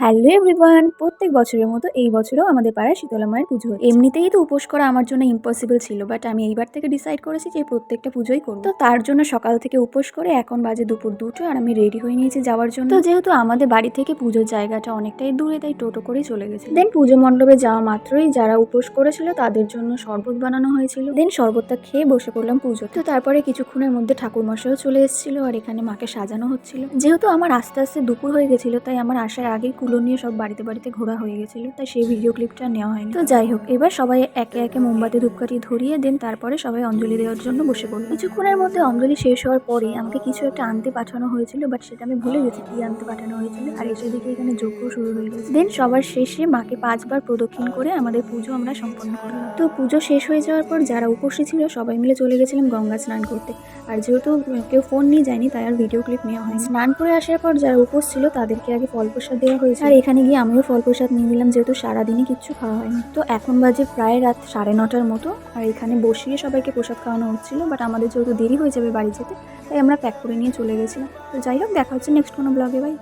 Hello everyone! প্রত্যেক বছরের মতো এই বছরেও আমাদের পাড়ায় শীতলা মায়ের পুজো হচ্ছে। এমনিতেই তো উপোস করা আমার জন্য ইম্পসিবল ছিল, বাট আমি এইবার থেকে ডিসাইড করেছি যে প্রত্যেকটা পুজোই করব। তো তার জন্য সকাল থেকে উপোস করে এখন বাজে দুপুর 2টো আর আমি রেডি হয়ে নিয়েছি যাওয়ার জন্য। তো যেহেতু আমাদের বাড়ি থেকে পুজোর জায়গাটা অনেকটাই দূরে, তাই টোটো করেই চলে গেছি। দেন পুজো মণ্ডপে যাওয়া মাত্রই যারা উপোস করেছিল তাদের জন্য শরবত বানানো হয়েছিল। দেন শরবতটা খেয়ে বসে পড়লাম পুজো। তো তারপরে কিছুক্ষণের মধ্যে ঠাকুর মশাইও চলে এসেছিল আর এখানে মাকে সাজানো হচ্ছিল। যেহেতু আমার আস্তে আস্তে দুপুর হয়ে গেছিল, তাই আমার আসার আগেই কুলো নিয়ে সব বাড়িতে বাড়িতে ঘোরা হয়ে গেছিল, তাই সেই ভিডিও ক্লিপটা নেওয়া হয়নি। তো যাই হোক, এবার সবাই একে একে মোমবাতি ধূপকাঠি ধরিয়ে দেন তারপরে সবাই অঞ্জলি দেওয়ার জন্য বসে পড়ল। কিছুক্ষণের মধ্যে অঞ্জলি শেষ হওয়ার পরে আমাকে কিছু একটা আনতে পাঠানো হয়েছিল, বাট সেটা আমি ভুলে গেছি কি আনতে পাঠানো হয়েছিল। আর এসে দেখি এখানে যজ্ঞ শুরু হয়ে গেছে। দেন সবার শেষে মাকে 5বার প্রদক্ষিণ করে আমাদের পুজো আমরা সম্পন্ন করলাম। তো পুজো শেষ হয়ে যাওয়ার পর যারা উপস্থিত ছিল সবাই মিলে চলে গেছিলাম গঙ্গা স্নান করতে। আর যেহেতু কেউ ফোন নিয়ে যায়নি, তাই আর ভিডিও ক্লিপ নেওয়া হয়নি। স্নান করে আসার পর যারা উপোস ছিল তাদেরকে আগে ফল প্রসাদ দেওয়া হয়েছে, আর এখানে গিয়ে আমিও ফল প্রসাদ নিয়ে নিলাম, যেহেতু সারাদিনই কিচ্ছু খাওয়া হয়নি। তো এখন বাজে প্রায় রাত 9:30টার মতো, আর এখানে বসিয়ে সবাইকে প্রসাদ খাওয়ানো হচ্ছিল, বাট আমাদের যেহেতু দেরি হয়ে যাবে বাড়ি যেতে, তাই আমরা প্যাক করে নিয়ে চলে গেছিলাম। তো যাই হোক, দেখা হচ্ছে নেক্সট কোনো ব্লগে। বাই।